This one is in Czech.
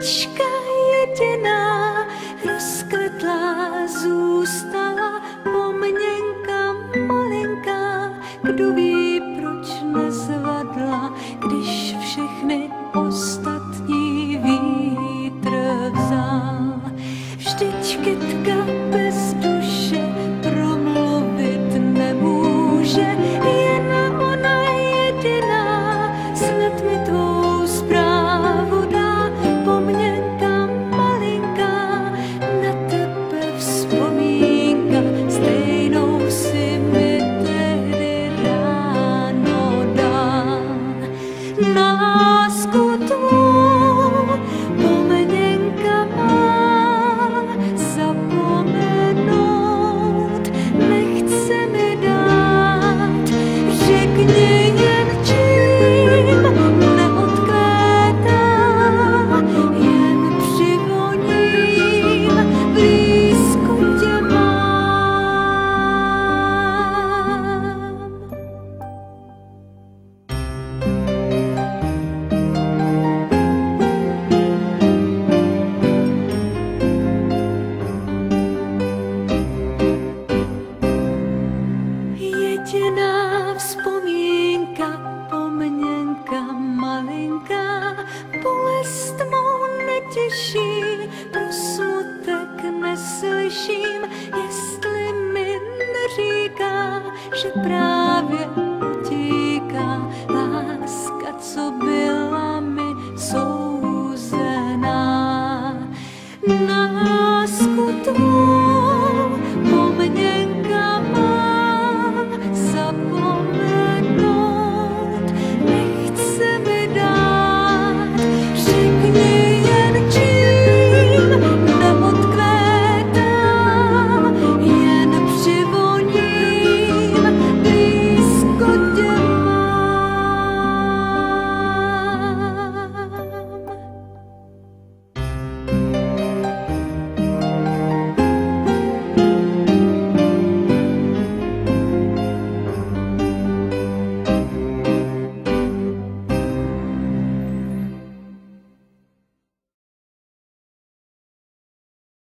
Lampička jediná rozkvetlá zůstala, pomněnka malinká, kdo ví, proč nezvadla, když všechny ostatní vítr vzal. Vždyť kytka bez duše promluvit nemůže, jen ona jediná snad mi tvou zprávu dá. Pomněnka malinká, na tebe vzpomínka, stejnou si mi tehdy ráno dal. Lásku tvou pomněnka má, zapomenout nechce mi dát. Řekni jen čím neodkvétá, jen přivoním, blízko tě mám. Jediná vzpomínka, pomněnka malinká, bolest mou netěší, pro smutek neslyším, jestli mi neříká, že právě